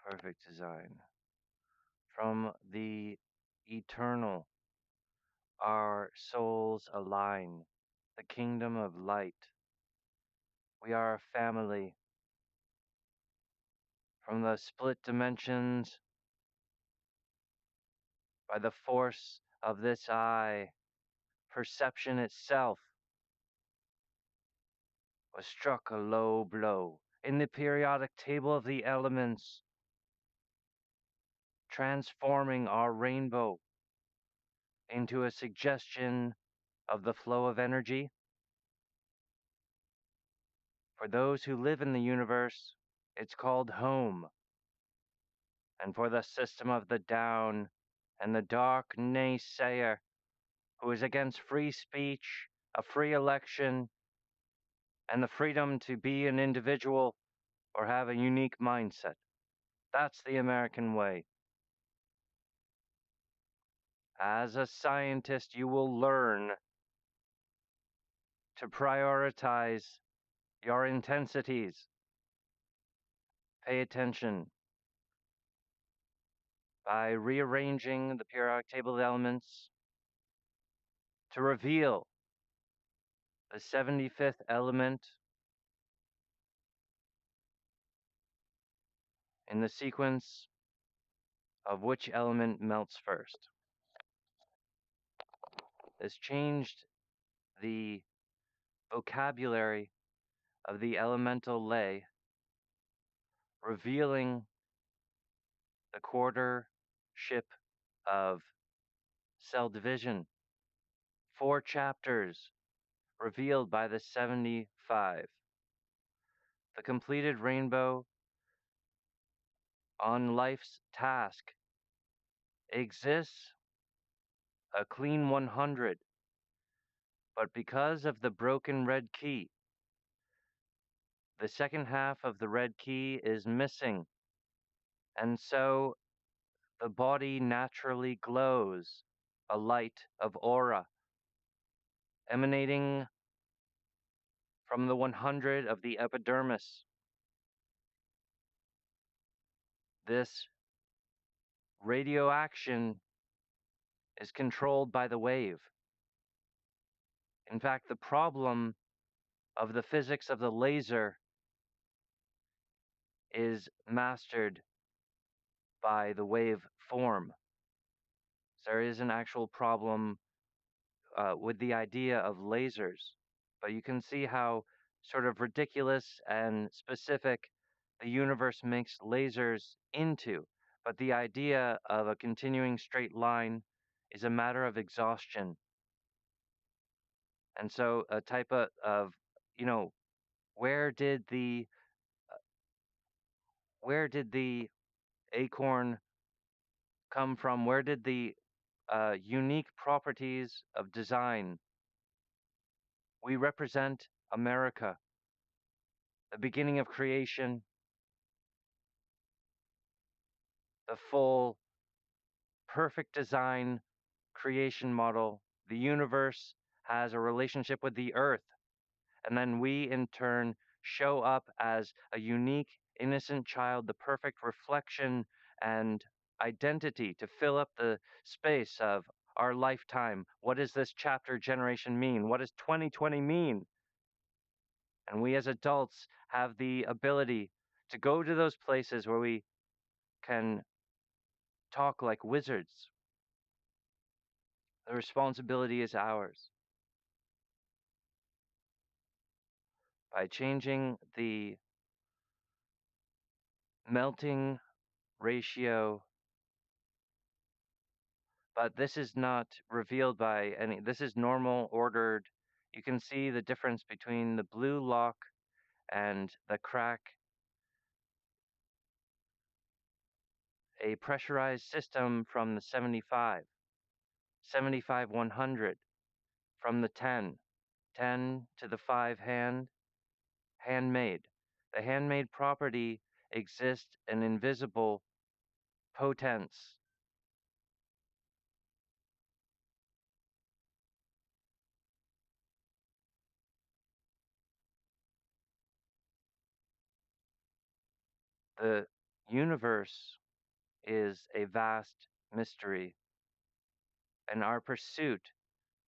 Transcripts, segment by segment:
perfect design. From the eternal, our souls align, the kingdom of light. We are a family. From the split dimensions, by the force of this eye, perception itself was struck a low blow in the periodic table of the elements, transforming our rainbow into a suggestion of the flow of energy. For those who live in the universe, it's called home. And for the system of the down and the dark naysayer who is against free speech, a free election, and the freedom to be an individual or have a unique mindset. That's the American way. As a scientist, you will learn to prioritize your intensities. Pay attention. By rearranging the periodic table of elements to reveal the 75th element in the sequence of which element melts first. This changed the vocabulary of the elemental lay, revealing the quarter ship of cell division. 4 chapters revealed by the 75. The completed rainbow on life's task exists a clean 100, but because of the broken red key, the second half of the red key is missing, and so the body naturally glows a light of aura emanating from the 100 of the epidermis. This radioaction is controlled by the wave. In fact, the problem of the physics of the laser is mastered by the wave form. There is an actual problem with the idea of lasers, but you can see how sort of ridiculous and specific the universe makes lasers into. But the idea of a continuing straight line is a matter of exhaustion. And so a type of you know, where did the acorn come from? Where did the unique properties of design? We represent America, the beginning of creation, the full, perfect design creation model. The universe has a relationship with the earth, and then we in turn show up as a unique, innocent child, the perfect reflection and identity to fill up the space of our lifetime. What does this chapter generation mean? What does 2020 mean? And we as adults have the ability to go to those places where we can talk like wizards. The responsibility is ours. By changing the melting ratio, but this is not revealed by any, this is normal, ordered. You can see the difference between the blue lock and the crack. A pressurized system from the 75, 75 100, from the 10, 10 to the 5 handmade. The handmade property exists an invisible potence. The universe is a vast mystery, and our pursuit,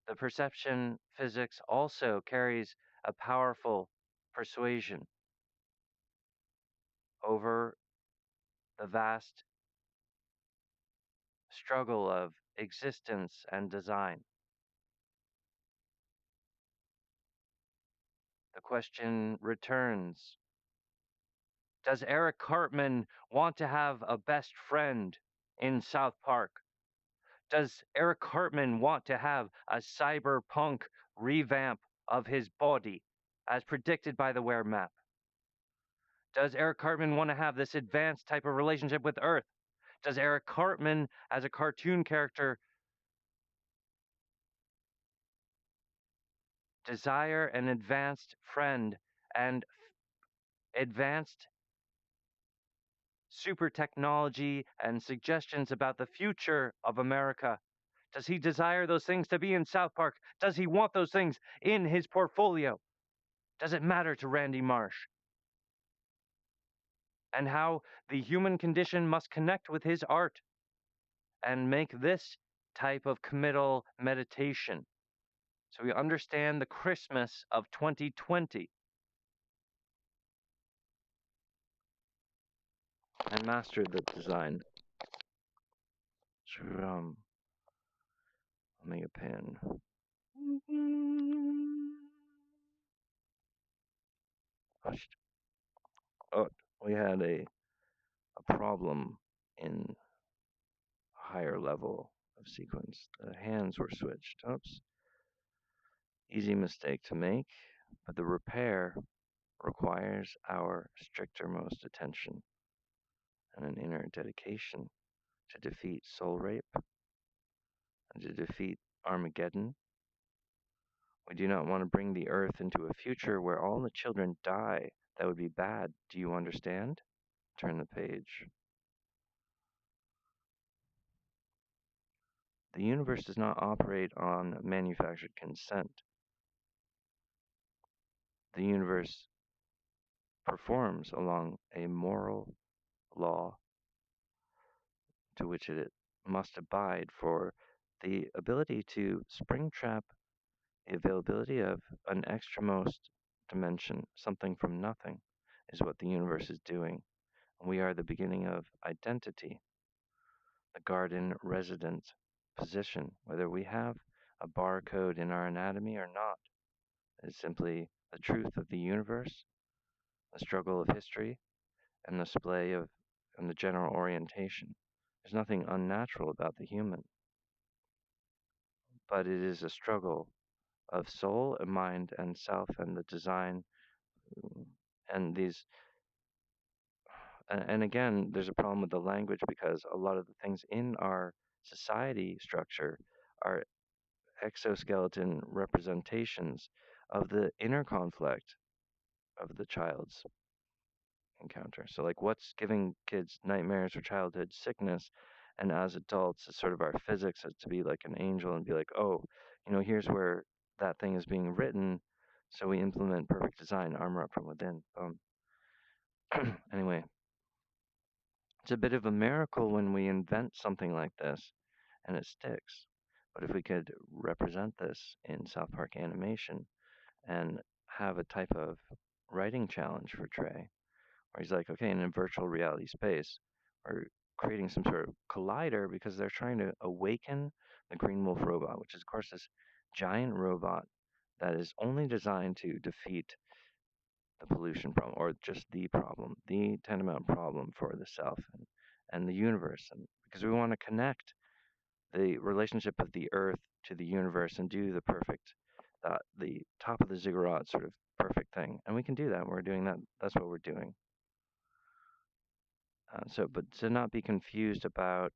the perception physics, also carries a powerful persuasion over the vast struggle of existence and design. The question returns: does Eric Cartman want to have a best friend in South Park? Does Eric Cartman want to have a cyberpunk revamp of his body as predicted by the Wear map? Does Eric Cartman want to have this advanced type of relationship with Earth? Does Eric Cartman, as a cartoon character, desire an advanced friend and advanced super technology and suggestions about the future of America? Does he desire those things to be in South Park? Does he want those things in his portfolio? Does it matter to Randy Marsh? And how the human condition must connect with his art and make this type of committal meditation so we understand the Christmas of 2020 and master the design. So, I'll make a pen. Oh, we had a problem in a higher level of sequence. The hands were switched. Oops. Easy mistake to make, but the repair requires our strictermost attention and an inner dedication to defeat soul rape and to defeat Armageddon. We do not want to bring the earth into a future where all the children die. That would be bad. Do you understand? Turn the page. The universe does not operate on manufactured consent. The universe performs along a moral law to which it must abide for the ability to spring trap the availability of an extramost dimension, something from nothing, is what the universe is doing. We are the beginning of identity, the garden resident position, whether we have a barcode in our anatomy or not, is simply the truth of the universe, the struggle of history, and the display of and the general orientation. There's nothing unnatural about the human, but it is a struggle of soul and mind and self and the design and these and again there's a problem with the language because a lot of the things in our society structure are exoskeleton representations of the inner conflict of the child's encounter. So, like, what's giving kids nightmares or childhood sickness, and as adults, it's sort of our physics as to be like an angel and be like, oh, here's where that thing is being written. So we implement perfect design, armor up from within. Anyway, it's a bit of a miracle when we invent something like this and it sticks. But if we could represent this in South Park animation and have a type of writing challenge for Trey, where he's like, okay, in a virtual reality space, we're creating some sort of collider because they're trying to awaken the Green Wolf robot, which is, of course, this giant robot that is only designed to defeat the pollution problem, or just the problem, the tantamount problem for the self and the universe. And because we want to connect the relationship of the earth to the universe and do the perfect, the top of the ziggurat sort of perfect thing. And we can do that. We're doing that. That's what we're doing. But to not be confused about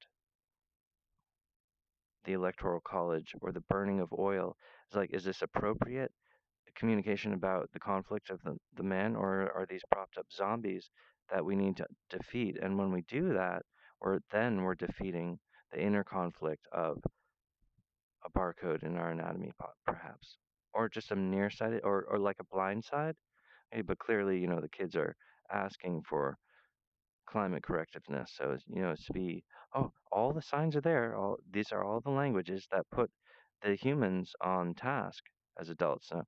the Electoral College or the burning of oil, it's like, is this appropriate communication about the conflict of the man, or are these propped up zombies that we need to defeat? And when we do that, we're defeating the inner conflict of a barcode in our anatomy, perhaps, or just a nearsighted, or like a blind side. But clearly, the kids are asking for climate correctiveness. So it's to be, oh, all the signs are there. All these are all the languages that put the humans on task as adults. So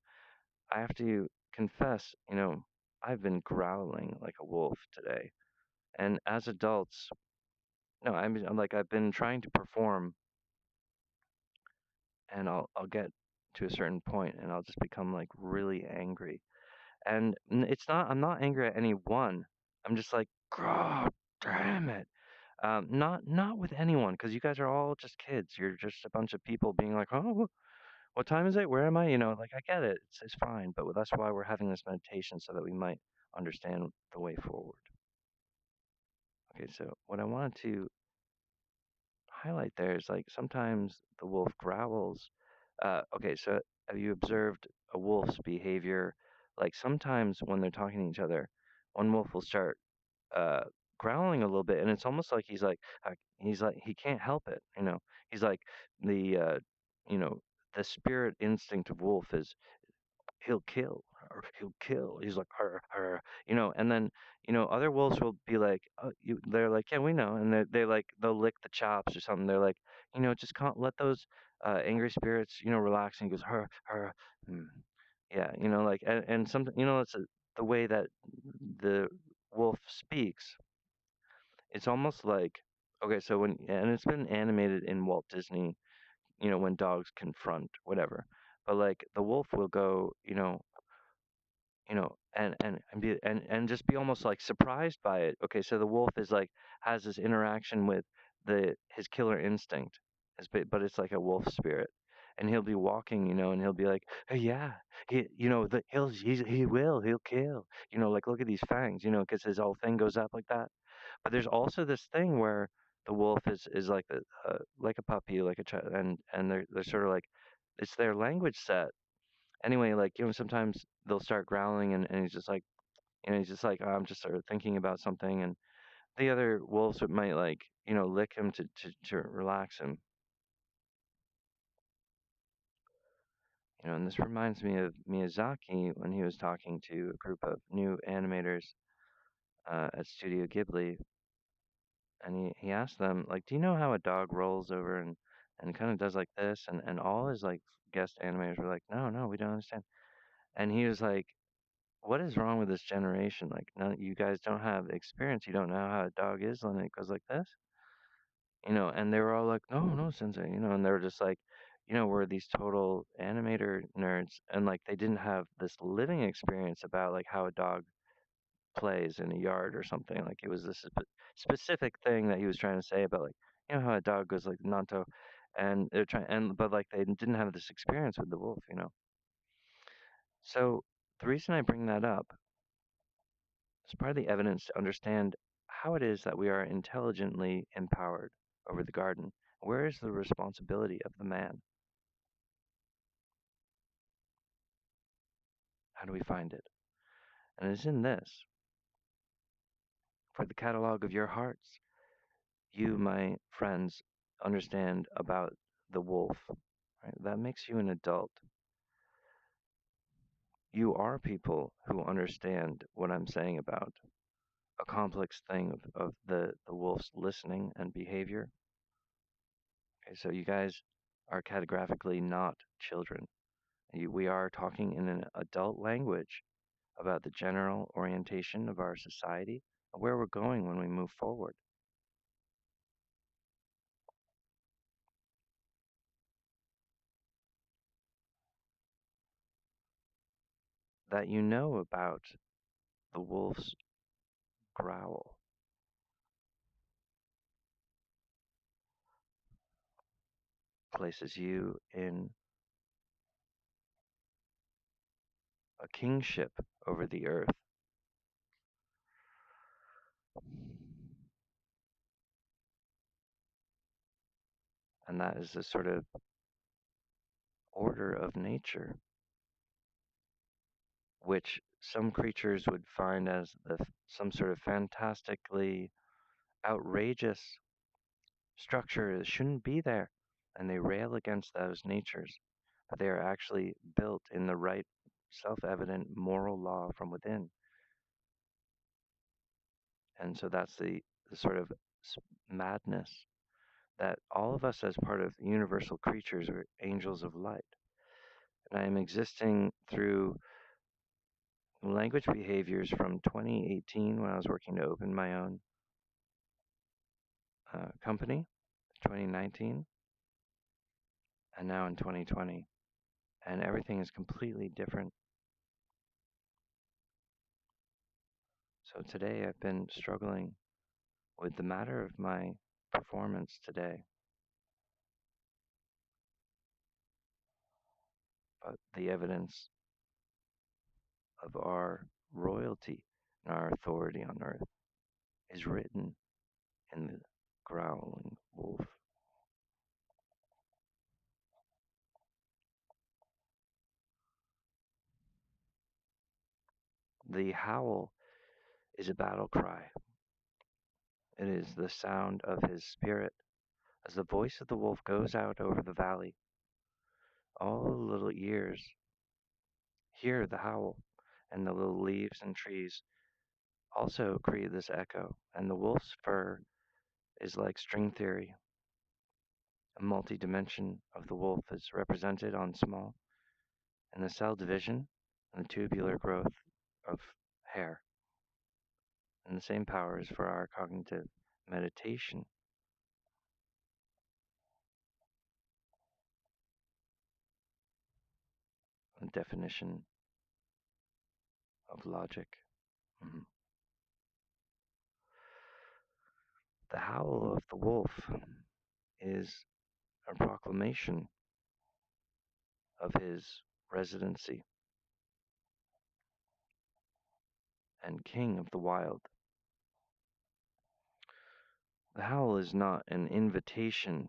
I have to confess, I've been growling like a wolf today. And as adults, no, I'm like I've been trying to perform, and I'll get to a certain point, and I'll just become like really angry. And it's not I'm not angry at anyone. I'm just like, God damn it. Not with anyone, because you guys are all just kids. You're just a bunch of people being like, oh, what time is it? Where am I? Like I get it. It's fine, but that's why we're having this meditation so that we might understand the way forward. Okay, so what I wanted to highlight there is like sometimes the wolf growls. Okay, so have you observed a wolf's behavior? Like sometimes when they're talking to each other, one wolf will start uh, growling a little bit, and it's almost like he's like he can't help it. He's like the you know the spirit instinct of wolf is he'll kill or he'll kill. He's like, and then, other wolves will be like, they're like, yeah, we know. And they like, they'll lick the chops or something. They're like, just can't let those angry spirits, relax. And he goes, her. Mm. Yeah, like, and something, it's the way that the wolf speaks. It's almost like, okay, so and it's been animated in Walt Disney, when dogs confront, whatever. But like the wolf will go, and just be almost like surprised by it. Okay, so the wolf is like has this interaction with the his killer instinct, but it's like a wolf spirit, and he'll be walking, and he'll be like, "Hey, yeah, he'll kill, like look at these fangs, because his whole thing goes up like that. But there's also this thing where the wolf is like a puppy, like a child, and they're sort of like it's their language set anyway, like, sometimes they'll start growling and he's just like, "Oh, I'm just sort of thinking about something." And the other wolves might like, lick him to relax him. And this reminds me of Miyazaki when he was talking to a group of new animators at Studio Ghibli, and he asked them, like, "Do you know how a dog rolls over and kind of does like this?" And all his like guest animators were like, "No, no, we don't understand." And he was like, what is wrong with this generation? Like, none, you guys don't have experience. You don't know how a dog is when it goes like this, And they were all like, no, no, sensei, and they were just like, we're these total animator nerds, and like they didn't have this living experience about like how a dog plays in a yard or something. Like it was this specific thing that he was trying to say about like, how a dog goes like Nanto, and they're trying, and but like they didn't have this experience with the wolf. So the reason I bring that up as part of the evidence to understand how it is that we are intelligently empowered over the garden. Where is the responsibility of the man? How do we find it? And it is in this. For the catalog of your hearts, you, my friends, understand about the wolf. Right? That makes you an adult. You are people who understand what I'm saying about a complex thing of the wolf's listening and behavior. Okay, so you guys are categorically not children. We are talking in an adult language about the general orientation of our society and where we're going when we move forward. That you know about the wolf's growl places you in a kingship over the earth. And that is a sort of order of nature, which some creatures would find as some sort of fantastically outrageous structure that shouldn't be there, and they rail against those natures, but they are actually built in the right, self evident moral law from within. And so that's the sort of madness that all of us, as part of universal creatures, are angels of light. And I am existing through language behaviors from 2018 when I was working to open my own company, 2019, and now in 2020. And everything is completely different. So today I've been struggling with the matter of my performance today, but the evidence of our royalty and our authority on earth is written in the growling wolf. The howl is a battle cry. It is the sound of his spirit. As the voice of the wolf goes out over the valley, all the little ears hear the howl, and the little leaves and trees also create this echo. And the wolf's fur is like string theory. A multi-dimension of the wolf is represented on small in the cell division and the tubular growth of hair. And the same power is for our cognitive meditation, the definition of logic. Mhm. The howl of the wolf is a proclamation of his residency and king of the wild. The howl is not an invitation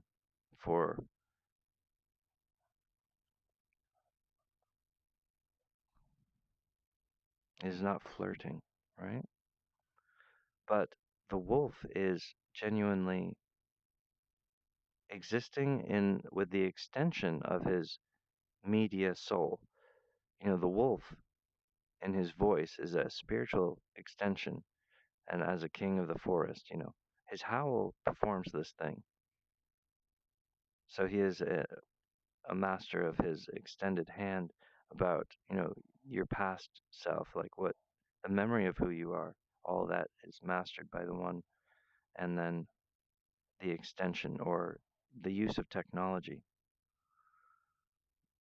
for is not flirting, right? But the wolf is genuinely existing in with the extension of his media soul. The wolf in his voice is a spiritual extension, and as a king of the forest, his howl performs this thing. So he is a master of his extended hand about, your past self, like what the memory of who you are, all that is mastered by the one, and then the extension or the use of technology.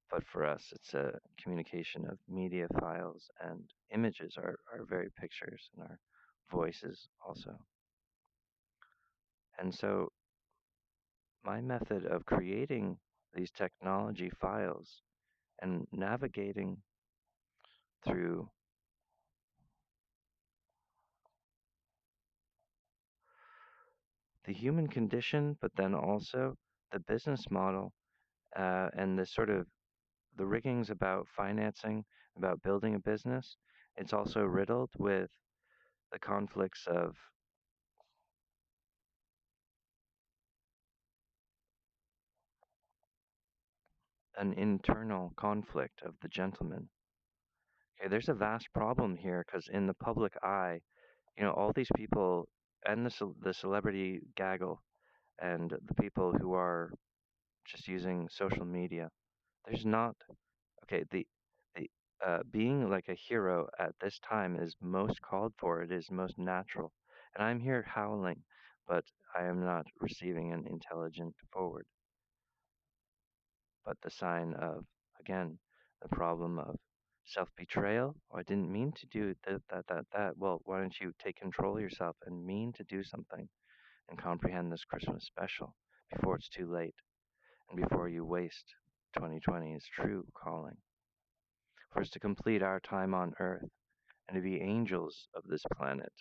But for us, it's a communication of media files, and images are very pictures, and our voices also. And so my method of creating these technology files and navigating through the human condition, but then also the business model, and the sort of the riggings about financing, about building a business. It's also riddled with the conflicts of an internal conflict of the gentleman. Okay, there's a vast problem here because in the public eye, all these people and the celebrity gaggle and the people who are just using social media. There's not okay. The being like a hero at this time is most called for. It is most natural, and I'm here howling, but I am not receiving an intelligent forward. But the sign of, again, the problem of self-betrayal. Oh, I didn't mean to do that. Well, why don't you take control of yourself and mean to do something and comprehend this Christmas special before it's too late and before you waste 2020's true calling. For us to complete our time on earth and to be angels of this planet,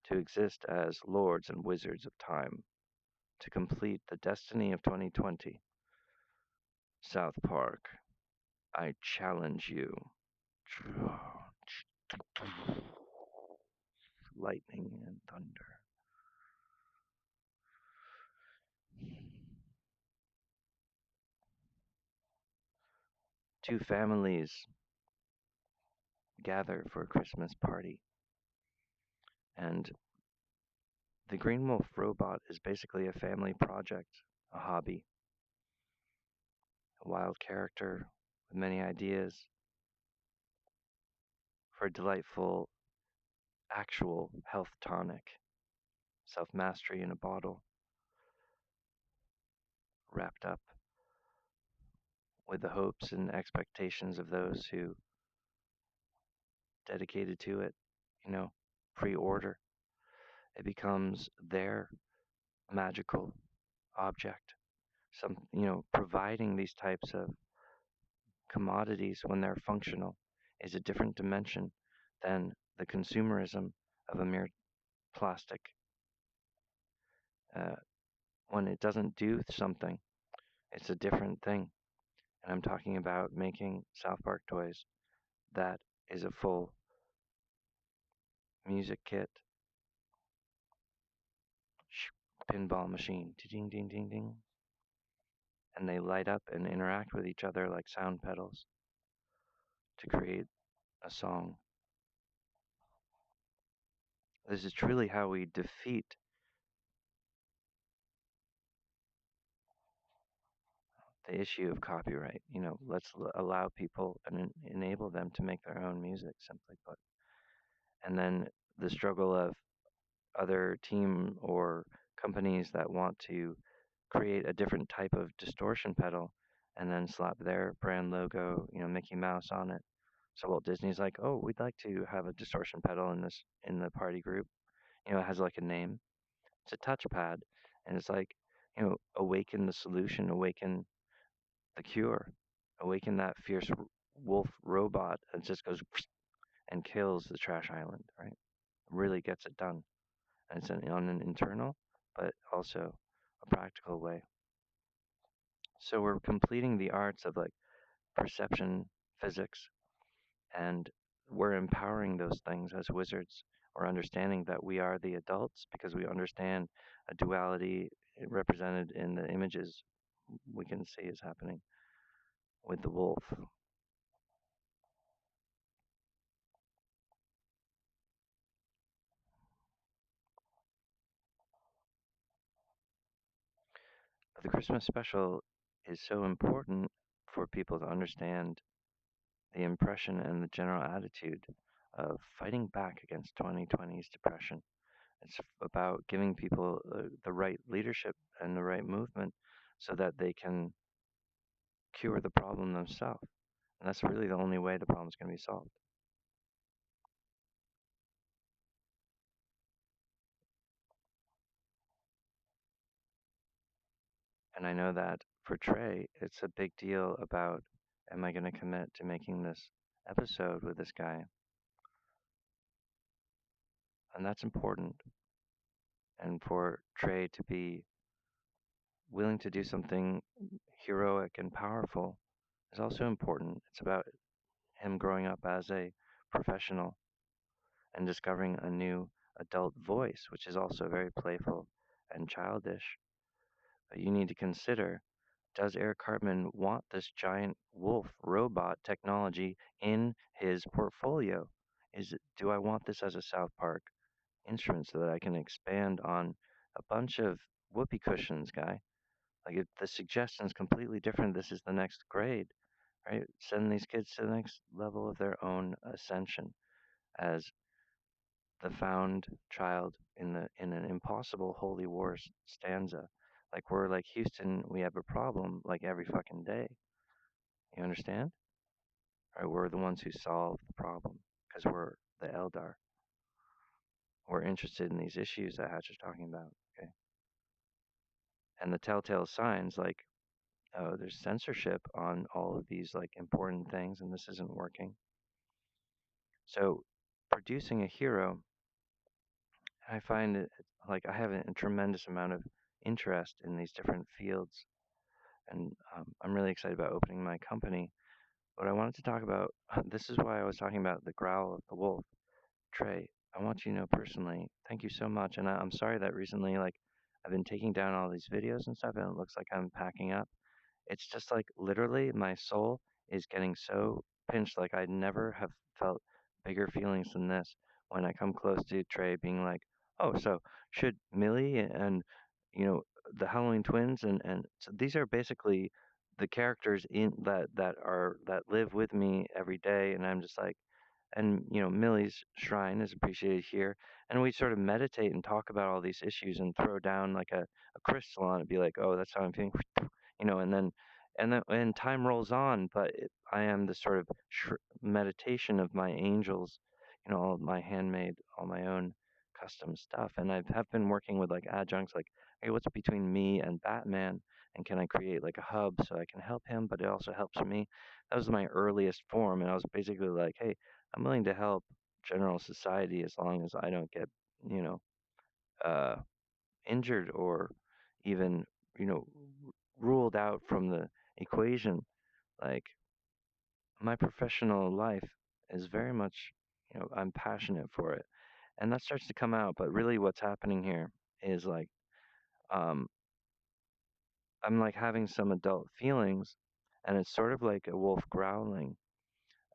to exist as lords and wizards of time, to complete the destiny of 2020. South Park, I challenge you. Lightning and thunder. Two families gather for a Christmas party, and The Green Wolf robot is basically a family project, a hobby, a wild character with many ideas for a delightful actual health tonic, self mastery in a bottle, wrapped up with the hopes and expectations of those who dedicated to it, you know, pre order. It becomes their magical object. Providing these types of commodities when they're functional is a different dimension than the consumerism of a mere plastic. Uh, when it doesn't do something, it's a different thing. And I'm talking about making South Park toys that is a full music kit, pinball machine, ding ding ding ding, and they light up and interact with each other like sound pedals to create a song. This is truly how we defeat the issue of copyright. Let's allow people and enable them to make their own music, simply put. And then the struggle of other team or companies that want to create a different type of distortion pedal and then slap their brand logo, Mickey Mouse on it. So Walt Disney's like, "Oh, we'd like to have a distortion pedal in the party group." It has like a name. It's a touchpad, and it's like, awaken the solution, awaken the cure, awaken that fierce wolf robot that just goes and kills the trash island, right? Really gets it done. And it's on an internal, but also a practical way. So we're completing the arts of like perception physics, and we're empowering those things as wizards, or understanding that we are the adults because we understand a duality represented in the images we can see is happening with the wolf. The Christmas special is so important for people to understand the impression and the general attitude of fighting back against 2020's depression. It's about giving people the right leadership and the right movement so that they can cure the problem themselves. And that's really the only way the problem's going to be solved. And I know that for Trey, it's a big deal about, am I going to commit to making this episode with this guy? And that's important. And for Trey to be willing to do something heroic and powerful is also important. It's about him growing up as a professional and discovering a new adult voice, which is also very playful and childish. But you need to consider, does Eric Cartman want this giant wolf robot technology in his portfolio? Do I want this as a South Park instrument so that I can expand on a bunch of whoopee cushions, guy? Like, if the suggestion is completely different, this is the next grade, right? Send these kids to the next level of their own ascension as the found child in an impossible holy war stanza. Like, we're like Houston, we have a problem like every fucking day. You understand? Right? We're the ones who solve the problem because we're the Eldar. We're interested in these issues that Hatch is talking about. Okay, and the telltale signs, like, oh, there's censorship on all of these like important things, and this isn't working. So, producing a hero, I find it like I have a tremendous amount of interest in these different fields, and I'm really excited about opening my company. But I wanted to talk about this is why I was talking about the growl of the wolf. Trey, I want you to know personally, thank you so much. And I'm sorry that recently, like, I've been taking down all these videos and stuff, and it looks like I'm packing up. It's just like literally my soul is getting so pinched. Like, I'd never have felt bigger feelings than this when I come close to Trey being like, Oh, so should Millie and you know the Halloween twins and so these are basically the characters in that live with me every day, and I'm just like, and Millie's shrine is appreciated here, and we sort of meditate and talk about all these issues and throw down like a crystal on it, be like, oh, that's how I'm feeling, and then time rolls on, but I am the sort of meditation of my angels, all my handmade, all my own custom stuff, and have been working with like adjuncts, like, hey, what's between me and Batman, and can I create like a hub so I can help him, but it also helps me. That was my earliest form, and I was basically like, hey, I'm willing to help general society as long as I don't get, you know, uh, injured or even, you know, ruled out from the equation. Like my professional life is very much, I'm passionate for it, and that starts to come out. But really, what's happening here is like, um, I'm like having some adult feelings, and it's sort of like a wolf growling,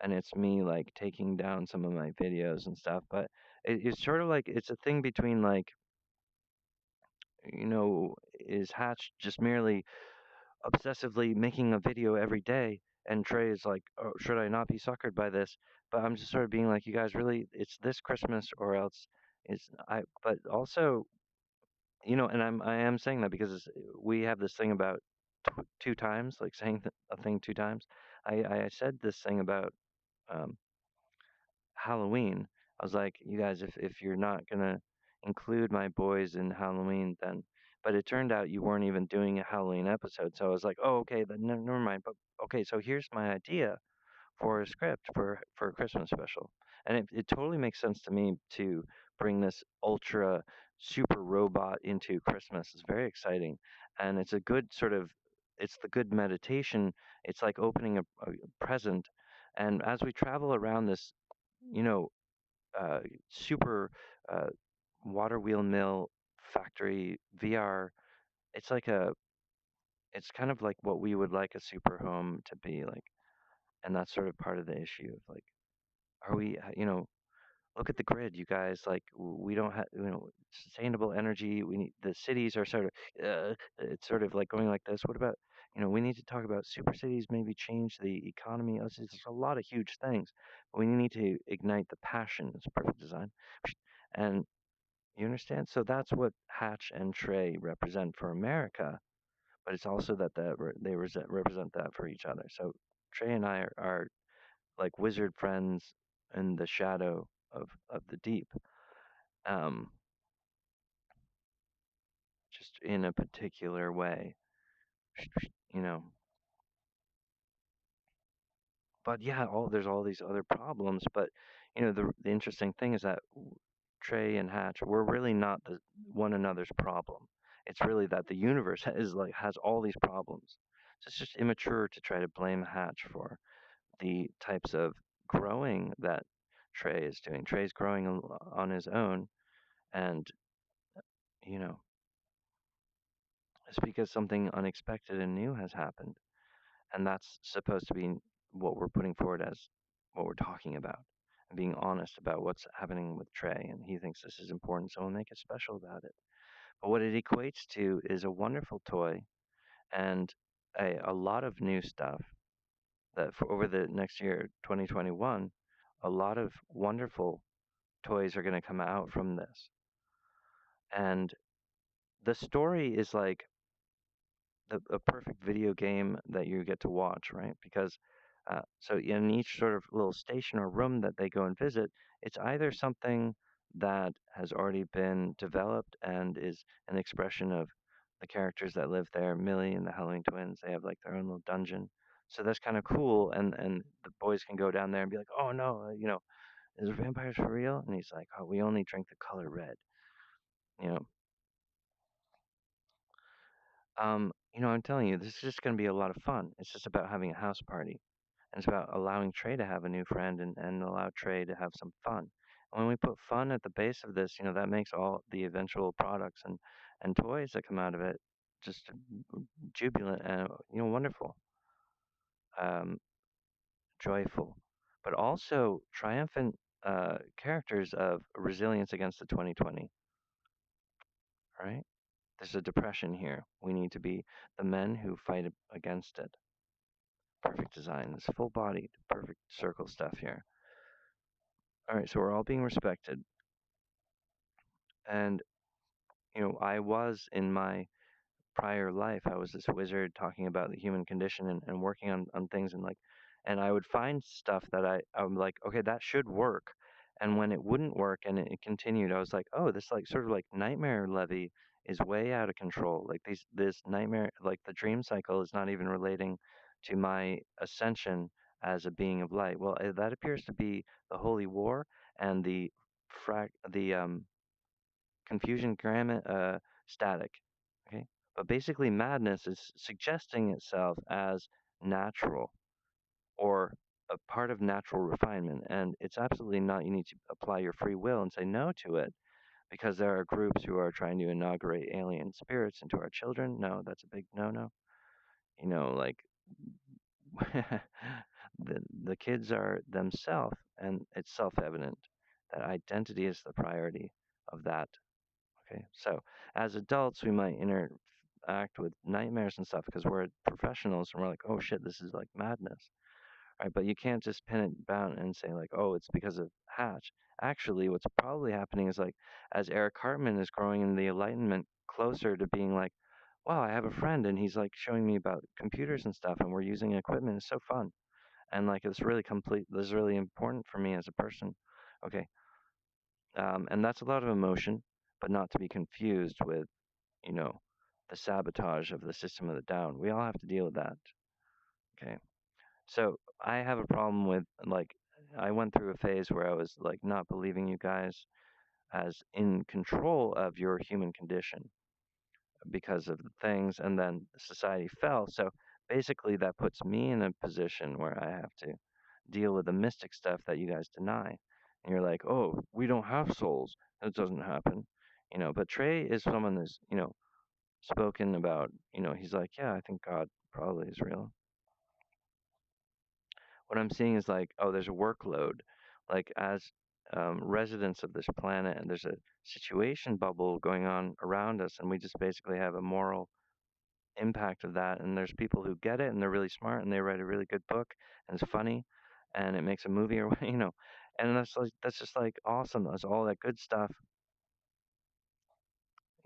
and it's me like taking down some of my videos and stuff. But it's sort of like it's a thing between like, is Hatch just merely obsessively making a video every day, and Trey is like, oh, should I not be suckered by this? But I'm just sort of being like, you guys really, it's this Christmas or else it's I. But also, and I am saying that because we have this thing about two times, like saying a thing two times. I said this thing about um, Halloween. I was like, you guys, if you're not gonna include my boys in Halloween, then. But it turned out you weren't even doing a Halloween episode, so I was like, oh, okay, then never mind. But okay, so here's my idea for a script for a Christmas special, and it totally makes sense to me to bring this ultra super robot into Christmas. It's very exciting, and it's a good sort of it's the good meditation. It's like opening a present, and as we travel around this, you know, super uh, water wheel mill factory VR, it's like it's kind of like what we would like a super home to be like, and that's sort of part of the issue of like, are we, look at the grid, you guys. Like we don't have, sustainable energy. We need the cities are sort of, it's sort of like going like this. What about, we need to talk about super cities, maybe change the economy. It's a lot of huge things. But we need to ignite the passion. It's perfect design, and you understand. So that's what Hatch and Trey represent for America. But it's also they represent that for each other. So Trey and I are like wizard friends in the shadow of the deep, um, just in a particular way, you know. But yeah, there's all these other problems. But the interesting thing is that Trey and Hatch, we're really not the one another's problem. It's really that the universe has all these problems. So it's just immature to try to blame Hatch for the types of growing that Trey is doing. Trey's growing on his own, and you know, it's because something unexpected and new has happened, and that's supposed to be what we're putting forward as what we're talking about, and being honest about what's happening with Trey, and he thinks this is important, so we'll make it special about it. But what it equates to is a wonderful toy and a lot of new stuff that for over the next year, 2021, a lot of wonderful toys are going to come out from this. And the story is like a perfect video game that you get to watch, right? Because so in each sort of little station or room that they go and visit, it's either something that has already been developed and is an expression of the characters that live there. Millie and the Howling Twins, they have like their own little dungeon. So that's kind of cool, and the boys can go down there and be like, "Oh no, is vampires for real?" And he's like, "Oh, we only drink the color red." You know, I'm telling you, this is just going to be a lot of fun. It's just about having a house party. And it's about allowing Trey to have a new friend and allow Trey to have some fun. And when we put fun at the base of this, that makes all the eventual products and toys that come out of it just jubilant and, wonderful, um, joyful, but also triumphant characters of resilience against the 2020. right? There's a depression here. We need to be the men who fight against it. Perfect design. This full bodied, perfect circle stuff here. All right, so we're all being respected. And, I was in my prior life, I was this wizard talking about the human condition and working on things and I would find stuff that I'm like, okay, that should work. And when it wouldn't work and it continued, I was like, oh, this like sort of like nightmare levy is way out of control. Like this nightmare, like the dream cycle is not even relating to my ascension as a being of light. Well, that appears to be the holy war and the confusion gamut static. Okay, but basically, madness is suggesting itself as natural or a part of natural refinement, and it's absolutely not. You need to apply your free will and say no to it because there are groups who are trying to inaugurate alien spirits into our children. No, that's a big no-no. Like the kids are themselves, and it's self-evident that identity is the priority of that. Okay, so as adults, we might interact with nightmares and stuff because we're professionals and we're like, oh shit, this is like madness, right? But you can't just pin it down and say like, oh, it's because of Hatch. Actually, what's probably happening is like, as Eric Cartman is growing in the Enlightenment closer to being like, wow, I have a friend and he's like showing me about computers and stuff and we're using equipment. It's so fun and like it's really complete. This is really important for me as a person. Okay, and that's a lot of emotion, but not to be confused with you know, the sabotage of the system of the down. We all have to deal with that. Okay. So I have a problem with like I went through a phase where I was like not believing you guys as in control of your human condition because of the things and then society fell. So basically that puts me in a position where I have to deal with the mystic stuff that you guys deny. And you're like, "Oh, we don't have souls. That doesn't happen." But Trey is someone that's, spoken about, he's like, yeah, I think God probably is real. What I'm seeing is like, oh, there's a workload. Like, as residents of this planet, and there's a situation bubble going on around us, and we just basically have a moral impact of that. And there's people who get it, and they're really smart, and they write a really good book, and it's funny, and it makes a movie, or, and that's just like awesome. That's all that good stuff,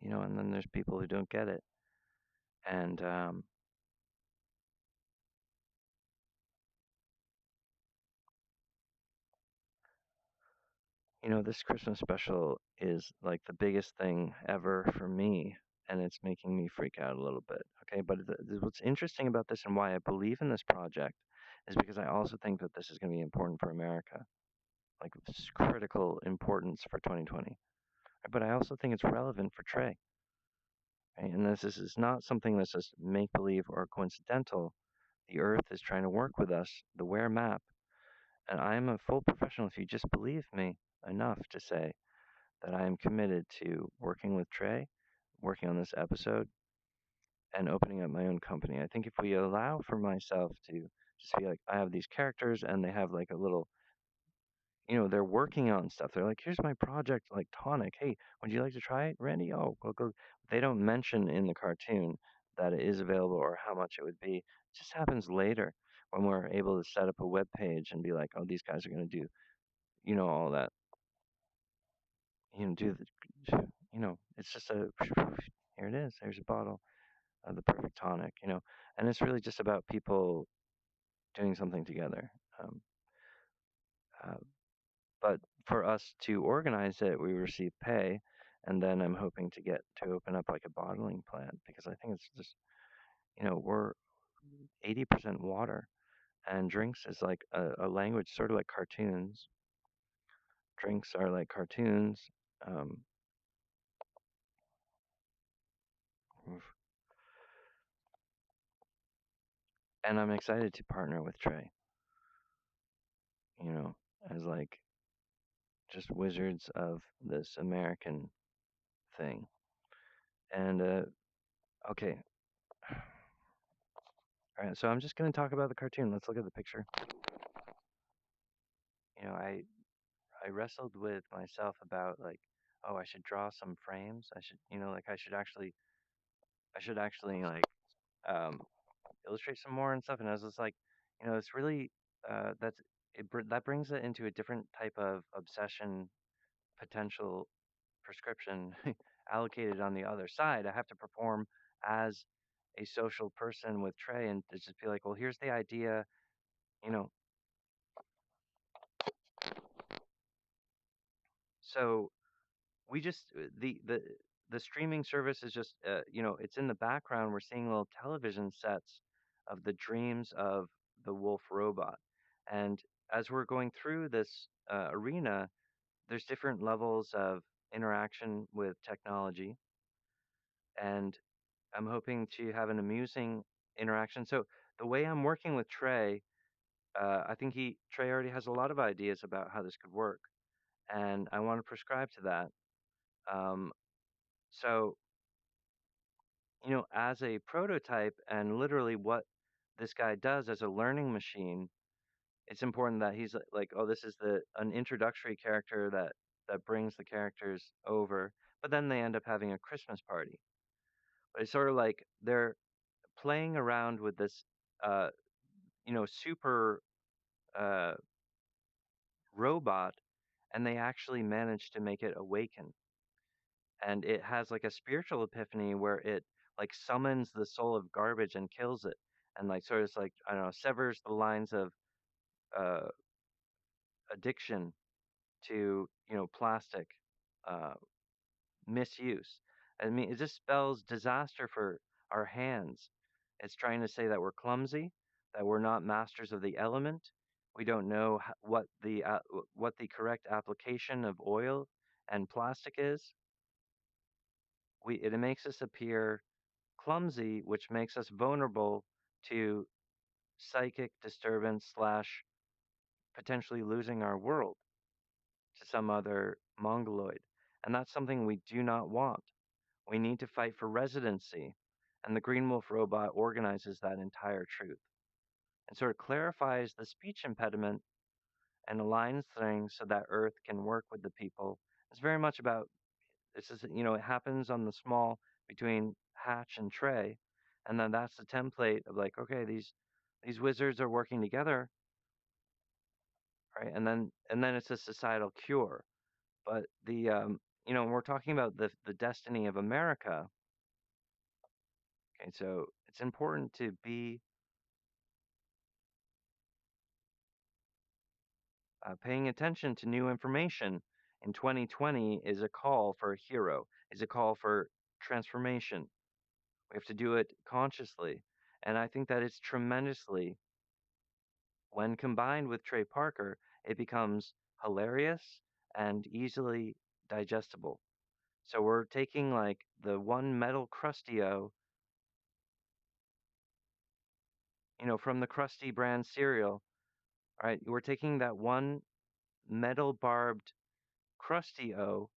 and then there's people who don't get it. And this Christmas special is like the biggest thing ever for me, and it's making me freak out a little bit. Okay, but what's interesting about this and why I believe in this project is because I also think that this is going to be important for America, like it's critical importance for 2020. But I also think it's relevant for Trey. Okay? And this is not something that's just make believe or coincidental. The Earth is trying to work with us, the Wear map, and I am a full professional. If you just believe me enough to say that I am committed to working with Trey, working on this episode, and opening up my own company. I think if we allow for myself to just be like, I have these characters and they have like a little, they're working on stuff. They're like, here's my project, like Tonic. Hey, would you like to try it, Randy? Oh, go. They don't mention in the cartoon that it is available or how much it would be. It just happens later when we're able to set up a web page and be like, oh, these guys are going to do, all that. Do the, it's just a, here it is. There's a bottle of the perfect tonic, and it's really just about people doing something together. Um, uh, but for us to organize it, we receive pay, and then I'm hoping to get to open up like a bottling plant because I think it's just, we're 80% water, and drinks is like a language, sort of like cartoons. Drinks are like cartoons. Um, and I'm excited to partner with Trey, you know, as like just wizards of this American thing. And okay, all right. So I'm just gonna talk about the cartoon. Let's look at the picture. I wrestled with myself about like oh, I should draw some frames. I should, like I should actually like um illustrate some more and stuff. And I was just like, it's really that brings it into a different type of obsession potential prescription allocated on the other side. I have to perform as a social person with Trey and to just be like, well, here's the idea, you know. So we just the streaming service is just it's in the background. We're seeing little television sets of the dreams of the wolf robot, and as we're going through this arena, there's different levels of interaction with technology, and I'm hoping to have an amusing interaction. So the way I'm working with Trey, I think Trey already has a lot of ideas about how this could work, and I want to prescribe to that. Um, so as a prototype and literally what this guy does as a learning machine, it's important that he's like, oh, this is the an introductory character that brings the characters over, but then they end up having a Christmas party. But it's sort of like they're playing around with this, uh, super uh, robot, and they actually manage to make it awaken. And it has like a spiritual epiphany where it like summons the soul of garbage and kills it, and like sort of like I don't know, severs the lines of uh, addiction to plastic uh, misuse. I mean, it just spells disaster for our hands. It's trying to say that we're clumsy, that we're not masters of the element. We don't know what the correct application of oil and plastic is. It makes us appear clumsy, which makes us vulnerable to psychic disturbance slash potentially losing our world to some other mongoloid. And that's something we do not want. We need to fight for residency. And the Green Wolf robot organizes that entire truth and sort of clarifies the speech impediment and aligns things so that Earth can work with the people. It's very much about this is it happens on the small between Hatch and Trey, and then that's the template of like, okay, these wizards are working together, right? And then it's a societal cure. But we're talking about the destiny of America. Okay, so it's important to be paying attention to new information in 2020 is a call for a hero, is a call for transformation. We have to do it consciously. And I think that it's tremendously, when combined with Trey Parker, it becomes hilarious and easily digestible. So we're taking like the one metal Crustio, from the Krusty brand cereal, right? We're taking that one metal barbed Crustio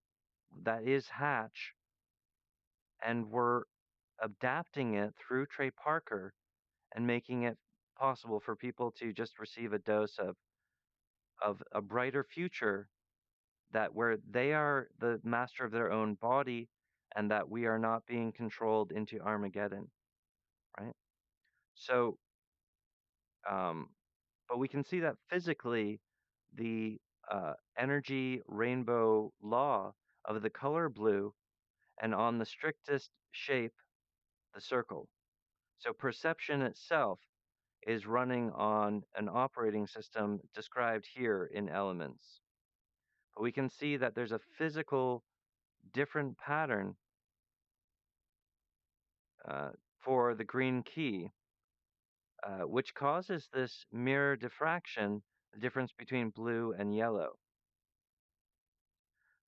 that is Hatch, and we're adapting it through Trey Parker and making it possible for people to just receive a dose of a brighter future, that where they are the master of their own body and that we are not being controlled into Armageddon, right? So, um, but we can see that physically the energy rainbow law of the color blue and on the strictest shape, the circle. So perception itself is running on an operating system described here in elements. But we can see that there's a physical different pattern uh, for the green key, which causes this mirror diffraction, the difference between blue and yellow.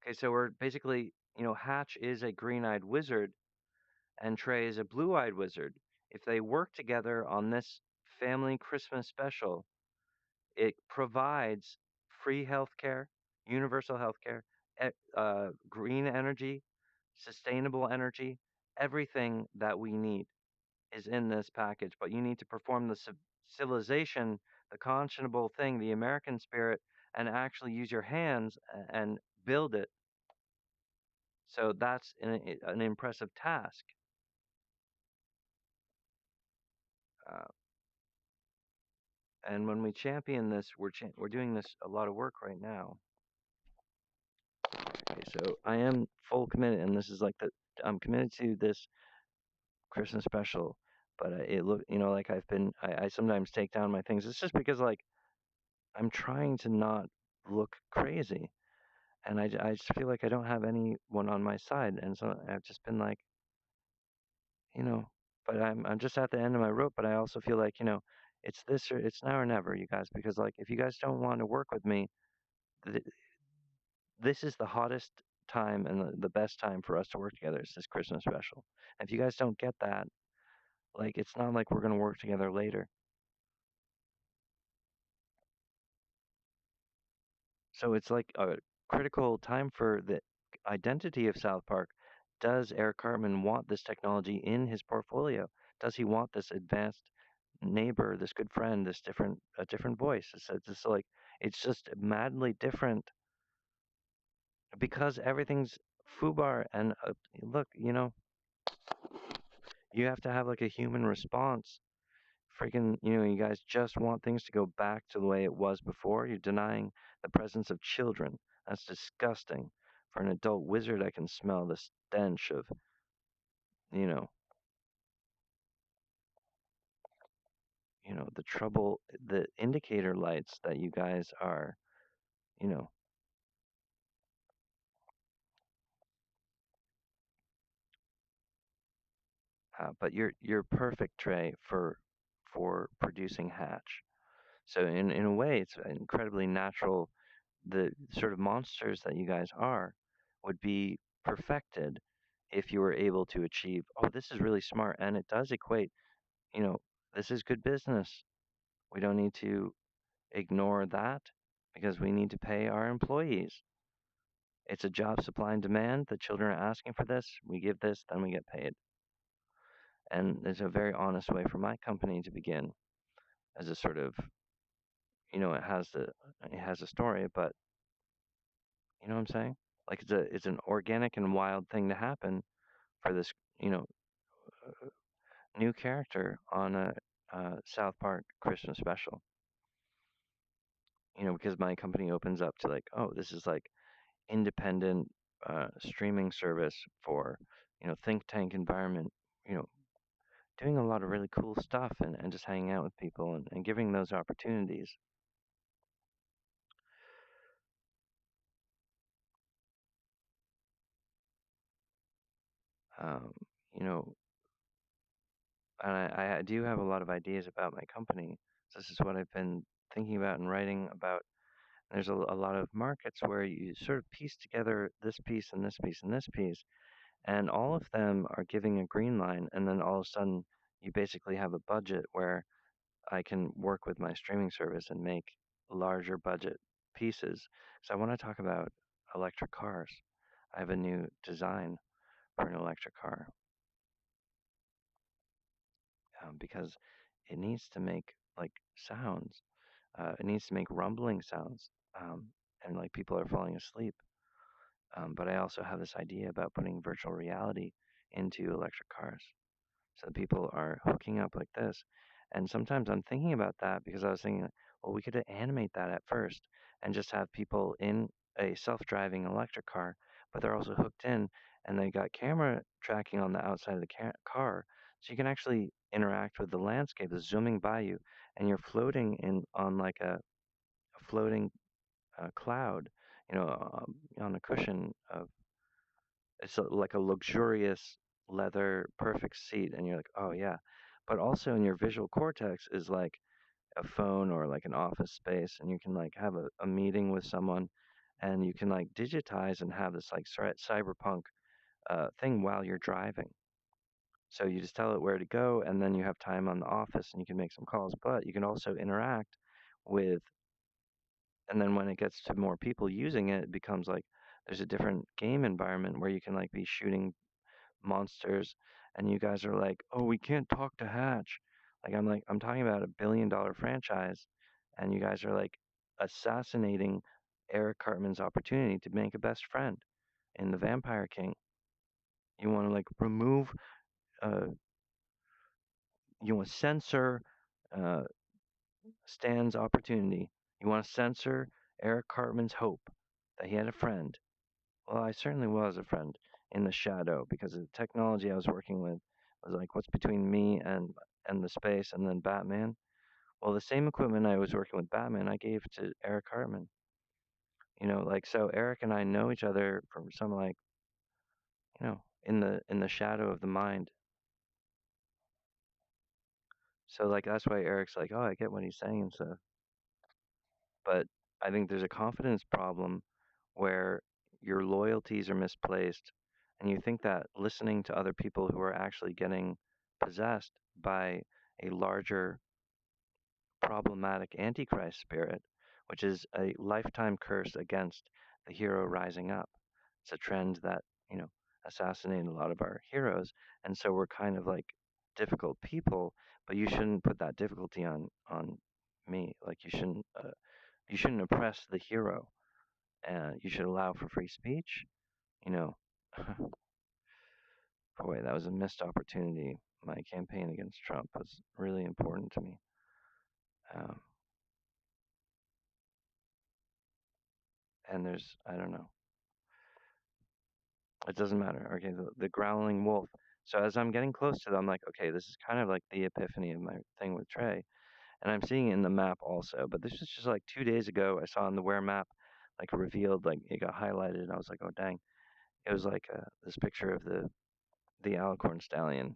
Okay, so we're basically, Hatch is a green-eyed wizard and Trey is a blue-eyed wizard. If they work together on this family Christmas special, it provides free healthcare, universal healthcare, green energy, sustainable energy, everything that we need is in this package. But you need to perform the civilization, the conscionable thing, the American spirit, and actually use your hands and build it. So that's an impressive task. Uh, and when we champion this, we're doing this a lot of work right now. Okay, so I am full committed, and this is like the I'm committed to this Christmas special. But it look, like I sometimes take down my things. It's just because like I'm trying to not look crazy, and I just feel like I don't have anyone on my side, and so I've just been like, you know, but I'm just at the end of my rope. But I also feel like it's this or it's now or never, you guys, because like if you guys don't want to work with me, th- this is the hottest time and the best time for us to work together. Is this Christmas special? And if you guys don't get that, like it's not like we're gonna work together later. So it's like a critical time for the identity of South Park. Does Eric Cartman want this technology in his portfolio? Does he want this advanced neighbor, this good friend, this different voice? It's just like it's just madly different because everything's foobar and look, you have to have like a human response. Freaking, you guys just want things to go back to the way it was before. You're denying the presence of children. That's disgusting. For an adult wizard, I can smell the stench of, you know, the trouble, the indicator lights that you guys are, you know, but you're perfect, Trey, for producing Hatch. So in a way, it's incredibly natural. The sort of monsters that you guys are would be perfected if you were able to achieve. Oh, this is really smart, and it does equate. You know, this is good business. We don't need to ignore that because we need to pay our employees. It's a job supply and demand. The children are asking for this. We give this, then we get paid. And there's a very honest way for my company to begin as a sort of, it has a story, but you know what I'm saying? Like it's an organic and wild thing to happen for this, you know, new character on a South Park Christmas special. Because my company opens up to like, oh, this is like independent streaming service for, think tank environment, you know, doing a lot of really cool stuff and just hanging out with people and giving those opportunities. Um, you know, and I do have a lot of ideas about my company. So this is what I've been thinking about and writing about. There's a lot of markets where you sort of piece together this piece and this piece and this piece, and all of them are giving a green line, and then all of a sudden you basically have a budget where I can work with my streaming service and make larger budget pieces. So I want to talk about electric cars. I have a new design for an electric car because it needs to make like sounds. It needs to make rumbling sounds, and like people are falling asleep. But I also have this idea about putting virtual reality into electric cars. So people are hooking up like this. And sometimes I'm thinking about that because I was thinking, well, we could animate that at first and just have people in a self-driving electric car, but they're also hooked in and they got camera tracking on the outside of the car. So you can actually interact with the landscape that's zooming by you and you're floating in on like a floating cloud, on a cushion of like a luxurious leather perfect seat and you're like, oh yeah. But also in your visual cortex is like a phone or like an office space and you can like have a meeting with someone and you can like digitize and have this like cyberpunk thing while you're driving. So you just tell it where to go and then you have time on the office and you can make some calls, but you can also interact with, and then when it gets to more people using it, it becomes like there's a different game environment where you can like be shooting monsters and you guys are like, "Oh, we can't talk to Hatch." Like I'm talking about a $1 billion franchise and you guys are like assassinating Eric Cartman's opportunity to make a best friend in The Vampire King. You want to like remove, uh, you want to censor uh, Stan's opportunity. You want to censor Eric Cartman's hope that he had a friend. Well, I certainly was a friend in the shadow because the technology I was working with was like what's between me and the space and then Batman. Well, the same equipment I was working with Batman, I gave to Eric Cartman. Like so Eric and I know each other from some like, in the shadow of the mind. So like that's why Eric's like, "Oh, I get what he's saying and stuff." But I think there's a confidence problem where your loyalties are misplaced and you think that listening to other people who are actually getting possessed by a larger problematic antichrist spirit, which is a lifetime curse against the hero rising up. It's a trend that, you know, assassinated a lot of our heroes, and so we're kind of like difficult people, but you shouldn't put that difficulty on me. Like you shouldn't oppress the hero, and you should allow for free speech. You know, boy, that was a missed opportunity. My campaign against Trump was really important to me. Um, and I don't know, it doesn't matter. Okay, the growling wolf. So as I'm getting close to them, I'm like, okay, this is kind of like the epiphany of my thing with Trey, and I'm seeing it in the map also. But this was just like 2 days ago. I saw in the Where map, like revealed, like it got highlighted, and I was like, oh dang, it was like this picture of the Alicorn stallion,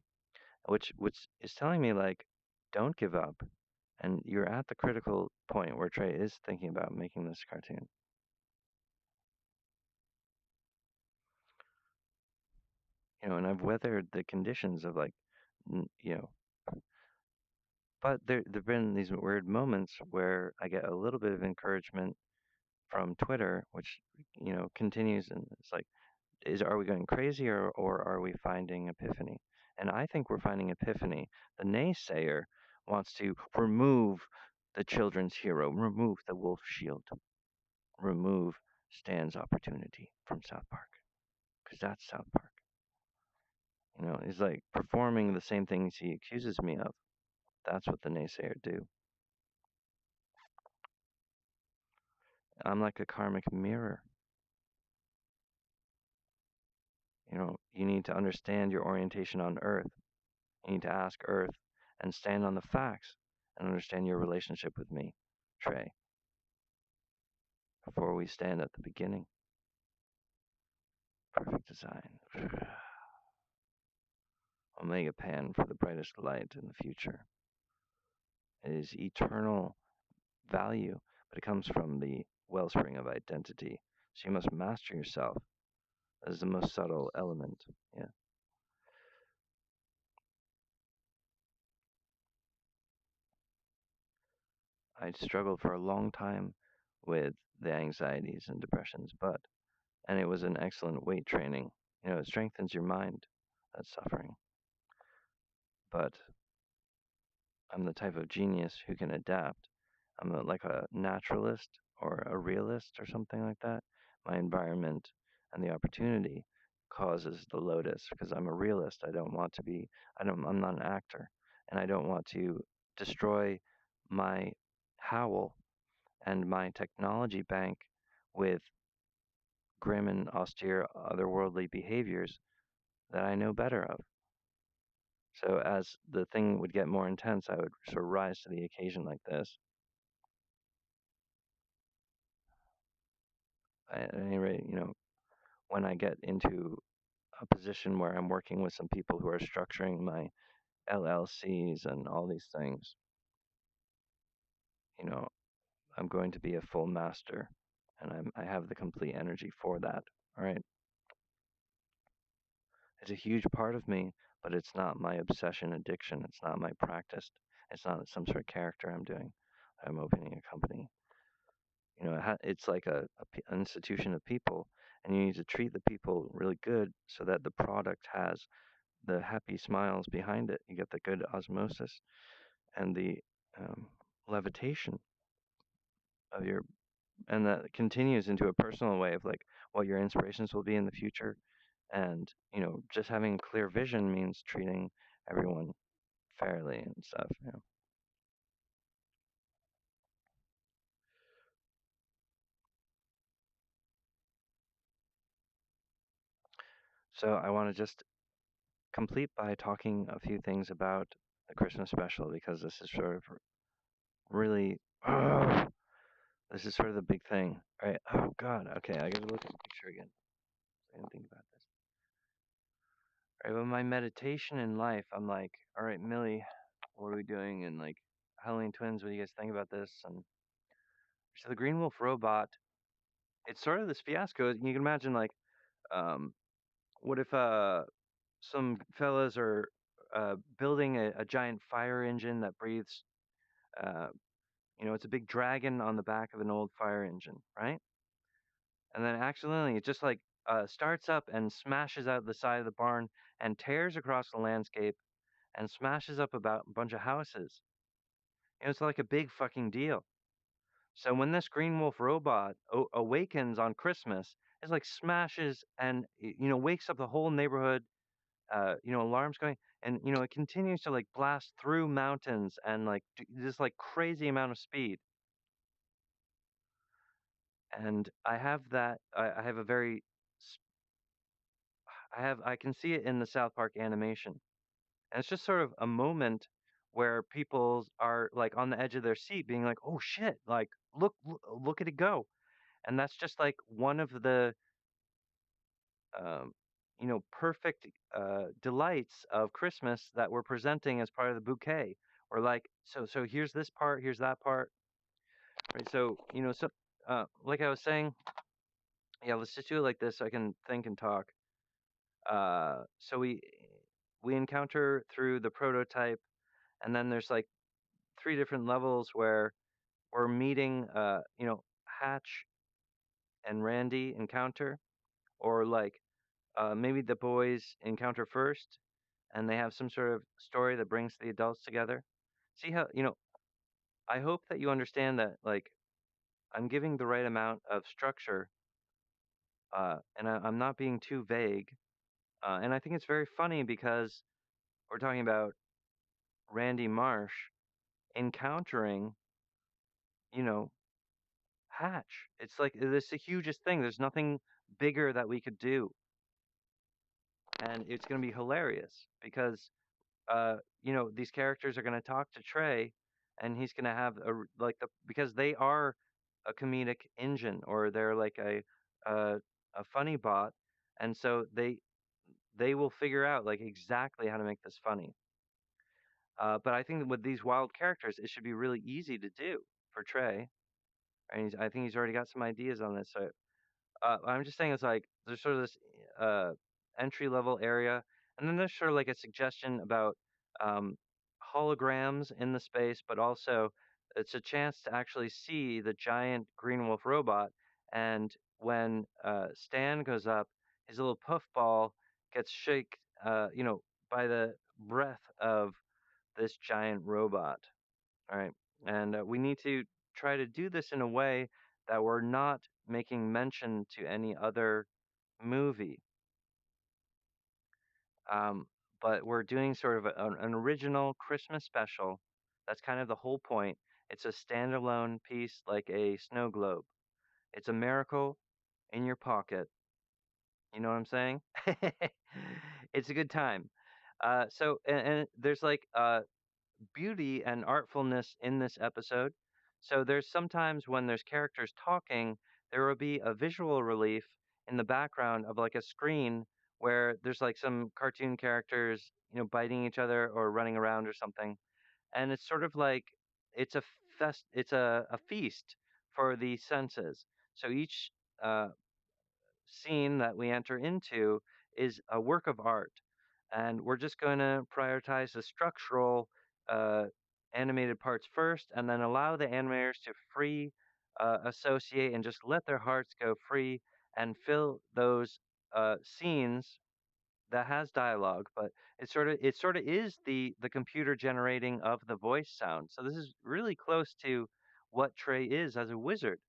which is telling me like, don't give up, and you're at the critical point where Trey is thinking about making this cartoon. And I've weathered the conditions of like, n- you know, but there've been these weird moments where I get a little bit of encouragement from Twitter, which continues, and it's like, are we going crazy or are we finding epiphany? And I think we're finding epiphany. The naysayer wants to remove the children's hero, remove the wolf shield, remove Stan's opportunity from South Park, because that's South Park. He's like performing the same things he accuses me of. That's what the naysayer do. I'm like a karmic mirror. You need to understand your orientation on Earth. You need to ask Earth and stand on the facts and understand your relationship with me, Trey, before we stand at the beginning. Perfect design. Omega Pan for the brightest light in the future. It is eternal value, but it comes from the wellspring of identity. So you must master yourself. That is the most subtle element. Yeah. I struggled for a long time with the anxieties and depressions, and it was an excellent weight training. It strengthens your mind, that's suffering. But I'm the type of genius who can adapt. I'm like a naturalist or a realist or something like that. My environment and the opportunity causes the lotus because I'm a realist. I don't want to be, I'm not an actor, and I don't want to destroy my howl and my technology bank with grim and austere otherworldly behaviors that I know better of. So as the thing would get more intense, I would sort of rise to the occasion like this. At any rate, when I get into a position where I'm working with some people who are structuring my LLCs and all these things, you know, I'm going to be a full master, and I have the complete energy for that. All right, it's a huge part of me, but it's not my obsession addiction. It's not my practice. It's not some sort of character I'm doing. I'm opening a company. It's like an institution of people, and you need to treat the people really good so that the product has the happy smiles behind it. You get the good osmosis and the um, levitation of your, and that continues into a personal way of like what your inspirations will be in the future. And, just having clear vision means treating everyone fairly and stuff. So I want to just complete by talking a few things about the Christmas special because this is sort of really, this is sort of the big thing, right? Oh God, okay, I gotta look at the picture again. I didn't think about this. Right, with my meditation in life, I'm like, all right, Millie, what are we doing? And like, Halloween Twins, what do you guys think about this? And so the Green Wolf robot, it's sort of this fiasco. You can imagine like, um, what if some fellas are building a giant fire engine that breathes. Uh, it's a big dragon on the back of an old fire engine, right? And then accidentally, it just like starts up and smashes out the side of the barn and tears across the landscape and smashes up about a bunch of houses. It's like a big fucking deal. So when this Green Wolf robot awakens on Christmas, it's like smashes and wakes up the whole neighborhood. Alarms going, and it continues to like blast through mountains and like this like crazy amount of speed. And I have that. I have a very. I can see it in the South Park animation, and it's just sort of a moment where people are like on the edge of their seat, being like, "Oh shit! Like, look at it go!" And that's just like one of the perfect delights of Christmas that we're presenting as part of the bouquet. Or like, so here's this part, here's that part, right? So like I was saying, yeah, let's just do it like this so I can think and talk. So we encounter through the prototype, and then there's like three different levels where we're meeting, Hatch and Randy encounter, or like maybe the boys encounter first, and they have some sort of story that brings the adults together. See how, I hope that you understand that, like, I'm giving the right amount of structure, and I'm not being too vague. And I think it's very funny because we're talking about Randy Marsh encountering, you know, Hatch. It's like this the hugest thing. There's nothing bigger that we could do, and it's going to be hilarious because these characters are going to talk to Trey, and he's going to have like because they are a comedic engine, or they're like a a funny bot, and so they will figure out like exactly how to make this funny. But I think that with these wild characters, it should be really easy to do for Trey. And I think he's already got some ideas on this. So I'm just saying it's like there's sort of this uh, entry level area, and then there's sort of like a suggestion about um, holograms in the space, but also it's a chance to actually see the giant Green Wolf robot. And when Stan goes up, his little puffball gets shake, by the breath of this giant robot. All right, and we need to try to do this in a way that we're not making mention to any other movie, um, but we're doing sort of an original Christmas special. That's kind of the whole point. It's a standalone piece, like a snow globe. It's a miracle in your pocket. You know what I'm saying? It's a good time. And there's like beauty and artfulness in this episode. So there's sometimes when there's characters talking, there will be a visual relief in the background of like a screen where there's like some cartoon characters, biting each other or running around or something. And it's sort of like it's a feast for the senses. So each uh, scene that we enter into is a work of art. And we're just going to prioritize the structural uh, animated parts first, and then allow the animators to free associate and just let their hearts go free and fill those scenes that has dialogue, but it sort of is the computer generating of the voice sound. So this is really close to what Trey is as a wizard,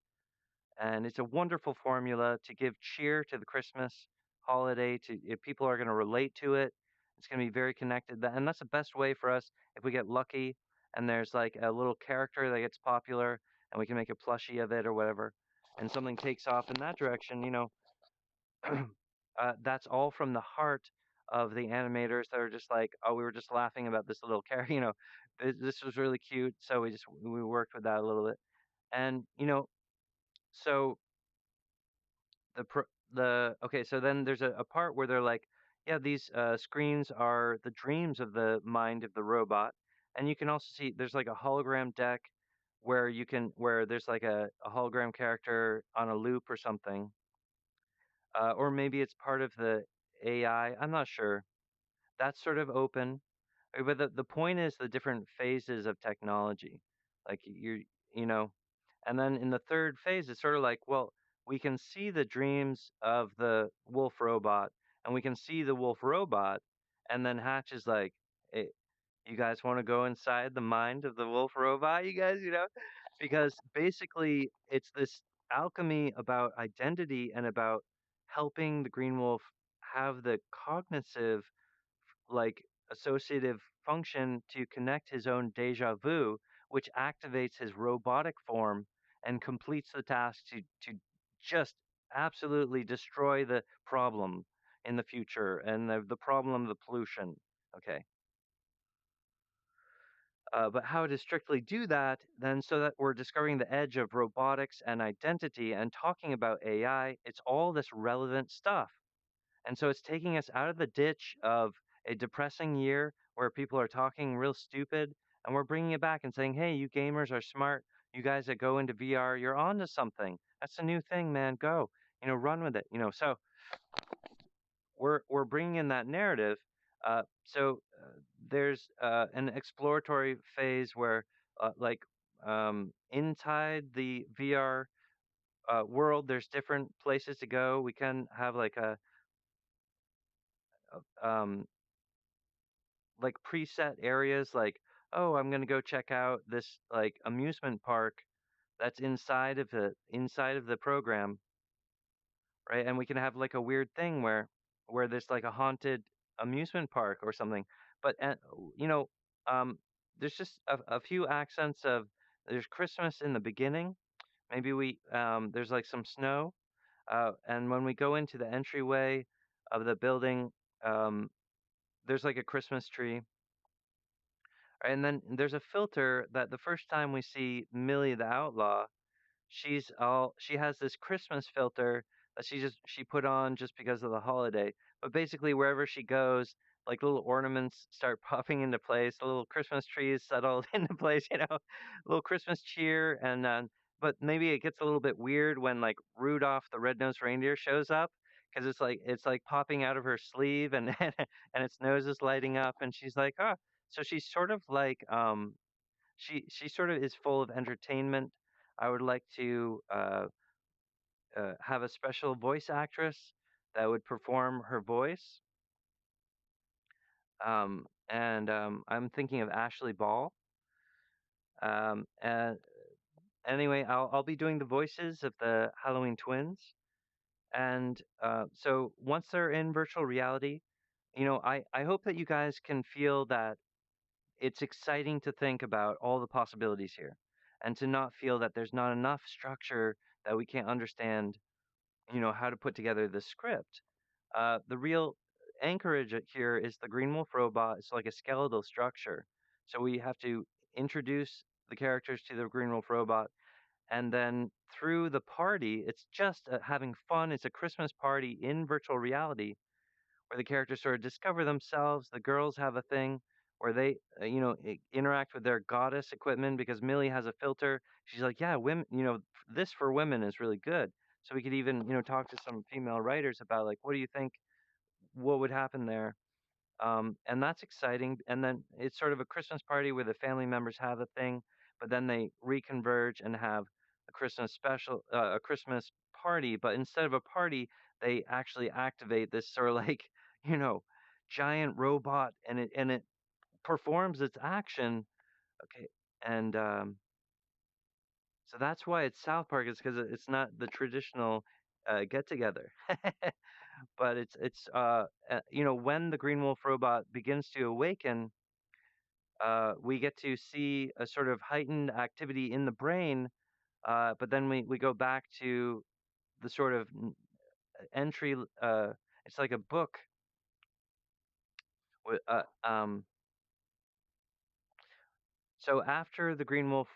and it's a wonderful formula to give cheer to the Christmas holiday to if people are going to relate to it. It's going to be very connected, and that's the best way for us if we get lucky and there's like a little character that gets popular and we can make a plushie of it or whatever, and something takes off in that direction. That's all from the heart of the animators that are just like, oh, we were just laughing about this little character, this was really cute, so we worked with that a little bit, and so the pr- the okay, so then there's a part where they're like, yeah, these screens are the dreams of the mind of the robot, and you can also see there's like a hologram deck where there's like a hologram character on a loop or something, or maybe it's part of the AI. I'm not sure. That's sort of open. But the point is the different phases of technology. Like you know, and then in the third phase, it's sort of like, well, we can see the dreams of the wolf robot, and we can see the wolf robot, and then Hatch is like, hey, you guys want to go inside the mind of the wolf robot? You guys, because basically it's this alchemy about identity and about helping the green wolf have the cognitive like associative function to connect his own deja vu, which activates his robotic form and completes the task to just absolutely destroy the problem in the future and the problem of the pollution. Okay. But how to strictly do that, then, so that we're discovering the edge of robotics and identity and talking about AI, it's all this relevant stuff. And so it's taking us out of the ditch of a depressing year where people are talking real stupid, and we're bringing it back and saying, hey, you gamers are smart. You guys that go into VR, you're on to something. That's a new thing, man. Go, run with it. So we're bringing in that narrative. There's an exploratory phase where, like, inside the VR world, there's different places to go. We can have um, like preset areas, like, oh, I'm gonna go check out this like amusement park that's inside of the program, right? And we can have like a weird thing where there's like a haunted amusement park or something. But you know, um, there's just a few accents of there's Christmas in the beginning. Maybe there's like some snow, and when we go into the entryway of the building, um, there's like a Christmas tree. And then there's a filter that the first time we see Millie the Outlaw, she has this Christmas filter that she put on just because of the holiday. But basically wherever she goes, like little ornaments start popping into place, little Christmas trees settle into place, little Christmas cheer, and but maybe it gets a little bit weird when like Rudolph the Red-Nosed Reindeer shows up because it's like popping out of her sleeve and and its nose is lighting up and she's like, "Oh." So she's sort of like she sort of is full of entertainment. I would like to have a special voice actress that would perform her voice. And I'm thinking of Ashley Ball. And anyway, I'll be doing the voices of the Halloween twins. And so once they're in virtual reality, I hope that you guys can feel that it's exciting to think about all the possibilities here and to not feel that there's not enough structure that we can't understand, how to put together the script. The real anchorage here is the Green Wolf robot. It's like a skeletal structure. So we have to introduce the characters to the Green Wolf robot. And then through the party, it's just having fun. It's a Christmas party in virtual reality where the characters sort of discover themselves. The girls have a thing where they, interact with their goddess equipment because Millie has a filter. She's like, yeah, women, this for women is really good. So we could even, talk to some female writers about like, what do you think? What would happen there? And that's exciting. And then it's sort of a Christmas party where the family members have a thing, but then they reconverge and have a Christmas party. But instead of a party, they actually activate this sort of like, you know, giant robot, and it performs its action. Okay, and so that's why it's South Park is because it's not the traditional get together. But when the Green Wolf robot begins to awaken, we get to see a sort of heightened activity in the brain. But then we go back to the sort of entry. It's like a book with so after the Green Wolf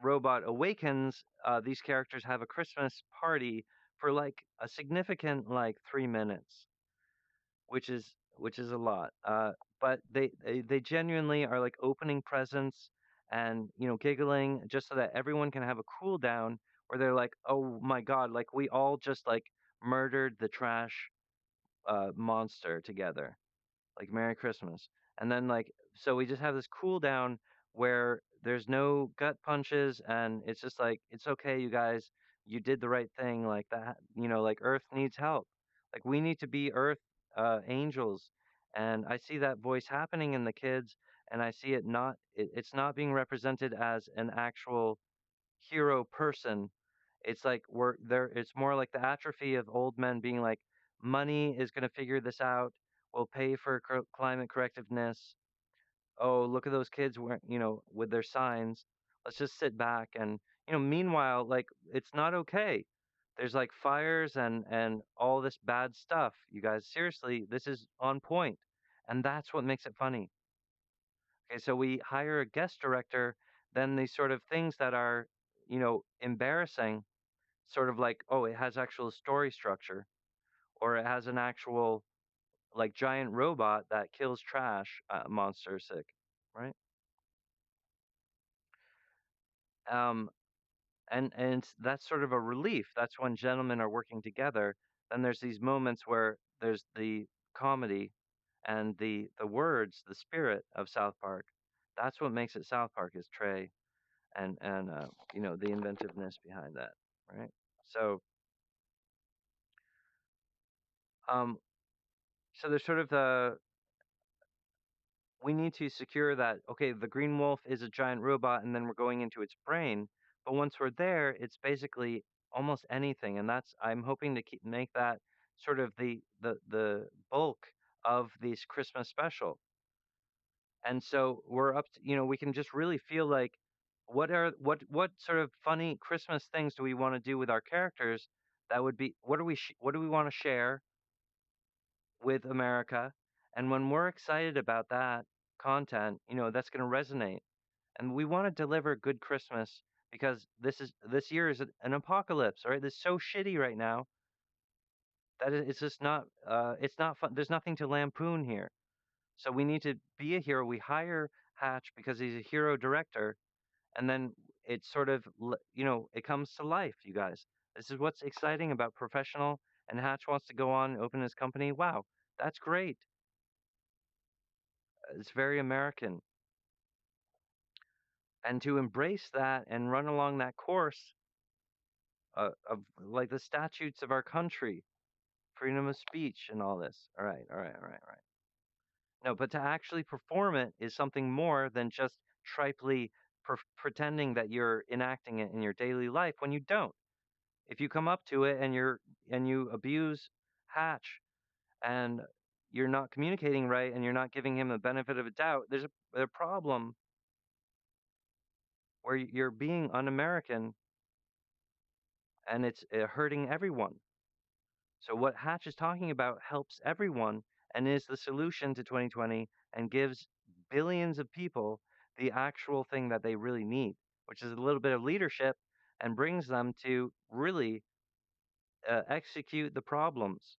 robot awakens, these characters have a Christmas party for like a significant like 3 minutes, which is a lot. But they genuinely are like opening presents and giggling just so that everyone can have a cool down where they're like, oh my god, like we all just like murdered the trash monster together, like Merry Christmas. And then like so we just have this cool down where there's no gut punches and it's just like it's okay you guys, you did the right thing like that, like Earth needs help. Like we need to be Earth angels. And I see that voice happening in the kids and I see it's not being represented as an actual hero person. It's like we're there. It's more like the atrophy of old men being like, money is going to figure this out. We'll pay for climate correctiveness. Oh, look at those kids, with their signs. Let's just sit back and, meanwhile, like it's not okay. There's like fires and all this bad stuff. You guys, seriously, this is on point, and that's what makes it funny. Okay, so we hire a guest director. Then these sort of things that are, embarrassing, sort of like, oh, it has actual story structure, or it has an actual like giant robot that kills trash monster sick, right? Um, and that's sort of a relief. That's when gentlemen are working together. Then there's these moments where there's the comedy and the words, the spirit of South Park. That's what makes it South Park is Trey and the inventiveness behind that, right? So um so there's sort of the we need to secure that okay, the green wolf is a giant robot and then we're going into its brain, but once we're there it's basically almost anything, and that's I'm hoping to make that sort of the bulk of this Christmas special. And so we're up to, we can just really feel like what sort of funny Christmas things do we want to do with our characters that would be what do we want to share with America. And when we're excited about that content, that's going to resonate. And we want to deliver good Christmas because this year is an apocalypse, right? It's so shitty right now that it's just not it's not fun. There's nothing to lampoon here. So we need to be a hero. We hire Hatch because he's a hero director, and then it sort of it comes to life, you guys. This is what's exciting about professional, and Hatch wants to go on and open his company. Wow, that's great. It's very American. And to embrace that and run along that course of like the statutes of our country, freedom of speech and all this. All right, all right, all right, all right. No, but to actually perform it is something more than just triply pretending that you're enacting it in your daily life when you don't. If you come up to it and you abuse Hatch and you're not communicating right and you're not giving him the benefit of a doubt, there's a problem where you're being un-American and it's hurting everyone. So what Hatch is talking about helps everyone and is the solution to 2020 and gives billions of people the actual thing that they really need, which is a little bit of leadership and brings them to really execute the problems,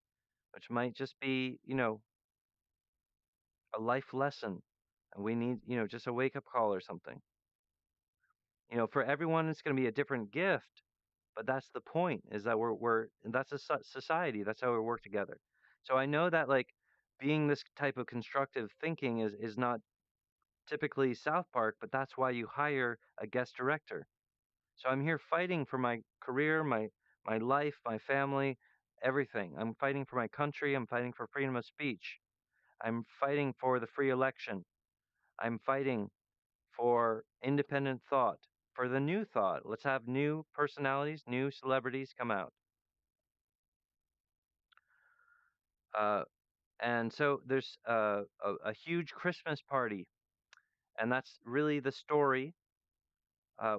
which might just be, a life lesson. And we need, just a wake up call or something. For everyone, it's going to be a different gift, but that's the point is that we're that's a society. That's how we work together. So I know that like being this type of constructive thinking is not typically South Park, but that's why you hire a guest director. So I'm here fighting for my career, my life, my family, everything. I'm fighting for my country. I'm fighting for freedom of speech. I'm fighting for the free election. I'm fighting for independent thought, for the new thought. Let's have new personalities, new celebrities come out. Uh, and so there's a huge Christmas party, and that's really the story.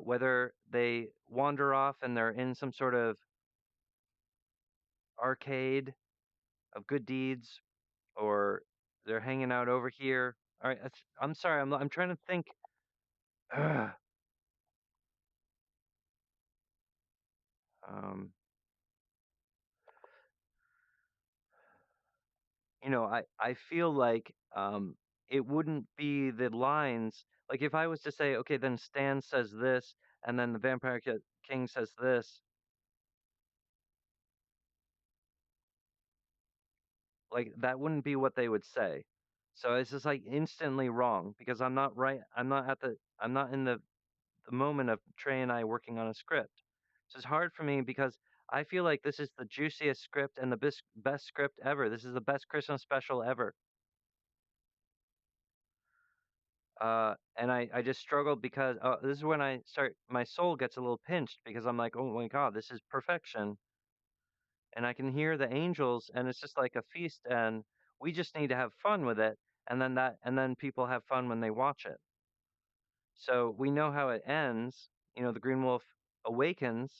Whether they wander off and they're in some sort of arcade of good deeds, or they're hanging out over here. All right, I'm sorry. I'm trying to think. Ugh. Um, I feel like it wouldn't be the lines. Like if I was to say, okay, then Stan says this, and then the King says this, like that wouldn't be what they would say. So it's just like instantly wrong because I'm not right. I'm not in the moment of Trey and I working on a script. So it's hard for me because I feel like this is the juiciest script and the best script ever. This is the best Christmas special ever. And I just struggled because this is when my soul gets a little pinched because I'm like, oh my God, this is perfection. And I can hear the angels and it's just like a feast and we just need to have fun with it. And then people have fun when they watch it. So we know how it ends. The Green Wolf awakens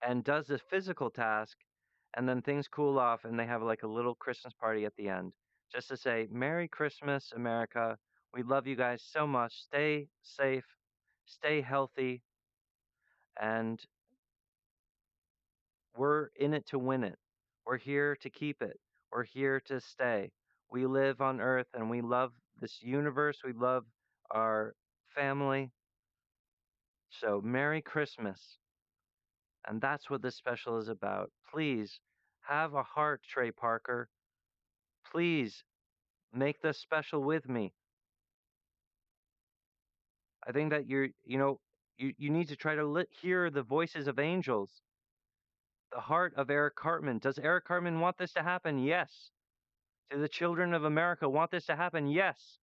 and does this physical task, and then things cool off, and they have like a little Christmas party at the end, just to say, "Merry Christmas, America. We love you guys so much. Stay safe, stay healthy, and we're in it to win it. We're here to keep it. We're here to stay. We live on Earth, and we love this universe. We love our family. So, Merry Christmas." And that's what this special is about. Please have a heart, Trey Parker. Please make this special with me. I think that you need to try to hear the voices of angels, the heart of Eric Cartman. Does Eric Cartman want this to happen? Yes. Do the children of America want this to happen? Yes.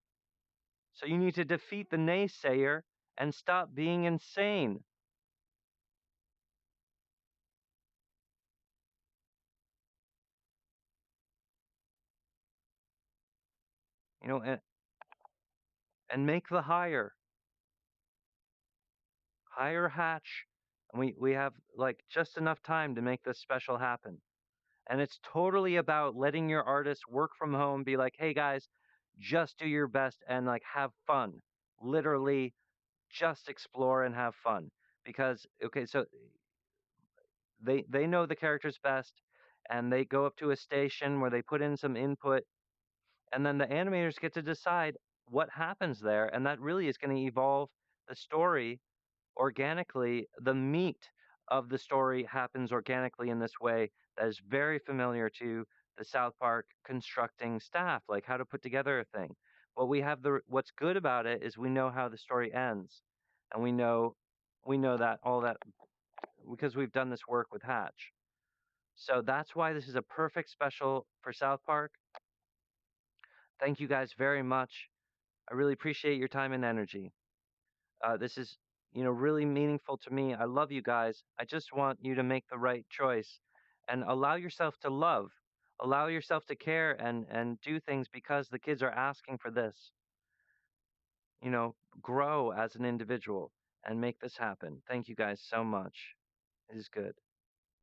So you need to defeat the naysayer and stop being insane. You know, and make the hire Hatch, and we have like just enough time to make this special happen. And it's totally about letting your artists work from home, be like, hey guys, just do your best and like have fun. Literally just explore and have fun. Because okay, so they know the characters best and they go up to a station where they put in some input and then the animators get to decide what happens there and that really is going to evolve the story organically. The meat of the story happens organically in this way that is very familiar to the South Park constructing staff, like how to put together a thing. But what's good about it is we know how the story ends, and we know that all that because we've done this work with Hatch. So that's why this is a perfect special for South Park. Thank you guys very much. I really appreciate your time and energy. This is, really meaningful to me. I love you guys. I just want you to make the right choice and allow yourself to love, allow yourself to care and do things because the kids are asking for this. Grow as an individual and make this happen. Thank you guys so much. It is good.